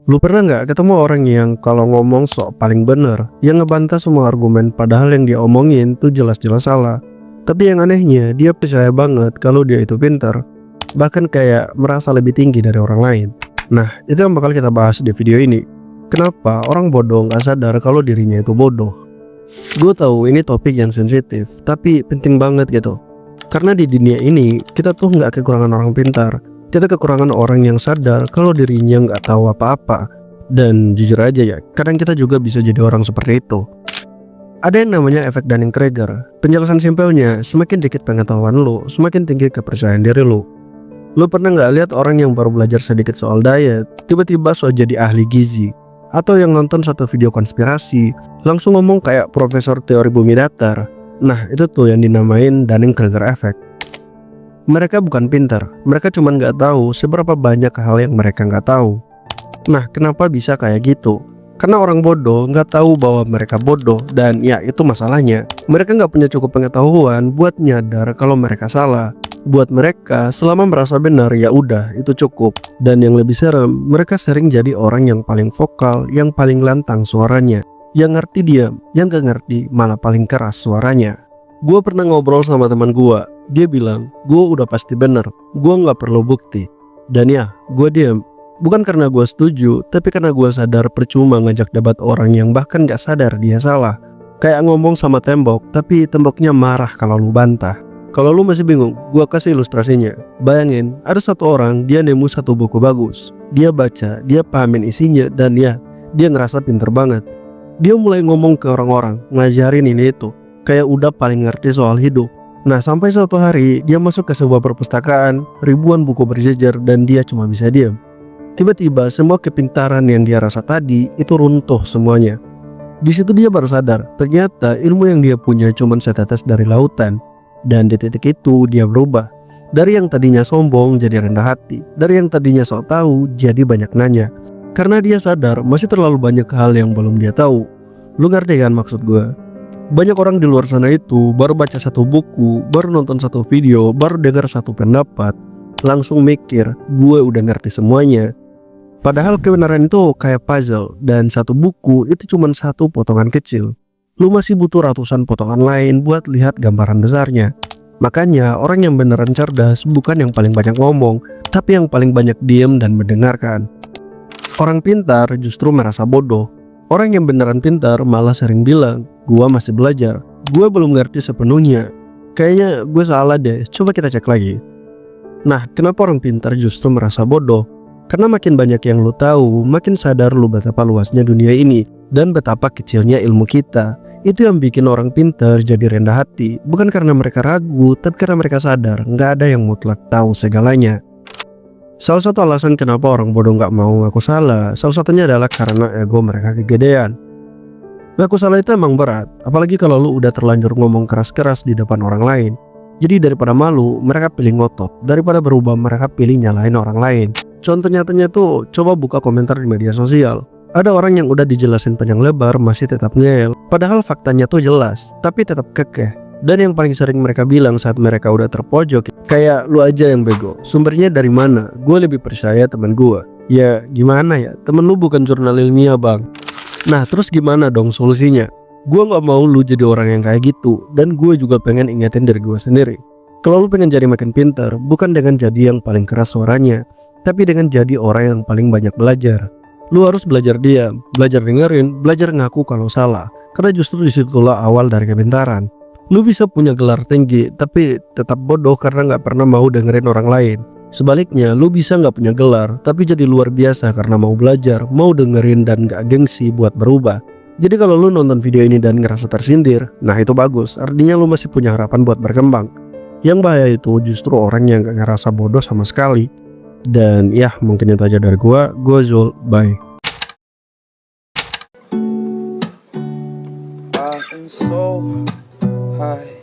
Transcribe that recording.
Lu pernah nggak ketemu orang yang kalau ngomong sok paling bener, yang ngebantah semua argumen padahal yang dia omongin tuh jelas-jelas salah. Tapi yang anehnya, dia percaya banget kalau dia itu pintar, bahkan kayak merasa lebih tinggi dari orang lain. Nah, itu yang bakal kita bahas di video ini. Kenapa orang bodoh nggak sadar kalau dirinya itu bodoh? Gue tahu ini topik yang sensitif, tapi penting banget gitu. Karena di dunia ini, kita tuh nggak kekurangan orang pintar. Kita kekurangan orang yang sadar kalau dirinya nggak tahu apa-apa. Dan jujur aja ya, kadang kita juga bisa jadi orang seperti itu. Ada yang namanya efek Dunning-Kruger. Penjelasan simpelnya, semakin dikit pengetahuan lu, semakin tinggi kepercayaan diri lu. Lu pernah nggak lihat orang yang baru belajar sedikit soal diet, tiba-tiba so jadi ahli gizi? Atau yang nonton satu video konspirasi, langsung ngomong kayak profesor teori bumi datar? Nah, itu tuh yang dinamain Dunning-Kruger effect. Mereka bukan pintar, mereka cuma nggak tahu seberapa banyak hal yang mereka nggak tahu. Nah, kenapa bisa kayak gitu? Karena orang bodoh nggak tahu bahwa mereka bodoh, dan ya itu masalahnya. Mereka nggak punya cukup pengetahuan buat nyadar kalau mereka salah. Buat mereka, selama merasa benar ya udah itu cukup. Dan yang lebih serem, mereka sering jadi orang yang paling vokal, yang paling lantang suaranya, yang ngerti diam, yang gak ngerti malah paling keras suaranya. Gue pernah ngobrol sama teman gue. Dia bilang, gue udah pasti bener, gue gak perlu bukti. Dan ya, gue diam. Bukan karena gue setuju, tapi karena gue sadar percuma ngajak debat orang yang bahkan gak sadar dia salah. Kayak ngomong sama tembok, tapi temboknya marah kalau lu bantah. Kalau lu masih bingung, gue kasih ilustrasinya. Bayangin, ada satu orang, dia nemu satu buku bagus. Dia baca, dia pahamin isinya, dan ya, dia ngerasa pinter banget. Dia mulai ngomong ke orang-orang, ngajarin ini itu, kayak udah paling ngerti soal hidup. Nah, sampai suatu hari, dia masuk ke sebuah perpustakaan, ribuan buku berjejer, dan dia cuma bisa diam. Tiba-tiba, semua kepintaran yang dia rasa tadi, itu runtuh semuanya. Di situ dia baru sadar, ternyata ilmu yang dia punya cuma setetes dari lautan. Dan di titik itu dia berubah. Dari yang tadinya sombong jadi rendah hati. Dari yang tadinya sok tahu jadi banyak nanya. Karena dia sadar masih terlalu banyak hal yang belum dia tahu. Lu ngerti kan maksud gue? Banyak orang di luar sana itu baru baca satu buku, baru nonton satu video, baru dengar satu pendapat, langsung mikir gue udah ngerti semuanya. Padahal kebenaran itu kayak puzzle, dan satu buku itu cuma satu potongan kecil. Lu masih butuh ratusan potongan lain buat lihat gambaran besarnya. Makanya orang yang beneran cerdas bukan yang paling banyak ngomong, tapi yang paling banyak diem dan mendengarkan. Orang pintar justru merasa bodoh. Orang yang beneran pintar malah sering bilang, gua masih belajar, gua belum ngerti sepenuhnya. Kayaknya gue salah deh, coba kita cek lagi. Nah, kenapa orang pintar justru merasa bodoh? Karena makin banyak yang lu tahu, makin sadar lu betapa luasnya dunia ini dan betapa kecilnya ilmu kita. Itu yang bikin orang pintar jadi rendah hati, bukan karena mereka ragu, tapi karena mereka sadar nggak ada yang mutlak tahu segalanya. Salah satu alasan kenapa orang bodoh nggak mau ngaku salah, salah satunya adalah karena ego mereka kegedean. Ngaku salah itu emang berat, apalagi kalau lu udah terlanjur ngomong keras-keras di depan orang lain. Jadi daripada malu, mereka pilih ngotot. Daripada berubah, mereka pilih nyalain orang lain. Contoh nyatanya tuh, coba buka komentar di media sosial. Ada orang yang udah dijelasin panjang lebar masih tetap ngeyel. Padahal faktanya tuh jelas, tapi tetap kekeh. Dan yang paling sering mereka bilang saat mereka udah terpojok, kayak lu aja yang bego. Sumbernya dari mana? Gue lebih percaya teman gue. Ya gimana ya, temen lu bukan jurnal ilmiah bang. Nah terus gimana dong solusinya? Gue gak mau lu jadi orang yang kayak gitu. Dan gue juga pengen ingetin dari gue sendiri. Kalau lu pengen jadi makin pintar, bukan dengan jadi yang paling keras suaranya, tapi dengan jadi orang yang paling banyak belajar. Lu harus belajar diam, belajar dengerin, belajar ngaku kalau salah. Karena justru disitulah awal dari kepintaran. Lu bisa punya gelar tinggi, tapi tetap bodoh karena gak pernah mau dengerin orang lain. Sebaliknya, lu bisa gak punya gelar, tapi jadi luar biasa karena mau belajar, mau dengerin dan gak gengsi buat berubah. Jadi kalau lu nonton video ini dan ngerasa tersindir, nah itu bagus, artinya lu masih punya harapan buat berkembang. Yang bahaya itu justru orang yang gak ngerasa bodoh sama sekali. Dan ya mungkin itu aja dari gua Zul, bye. So high.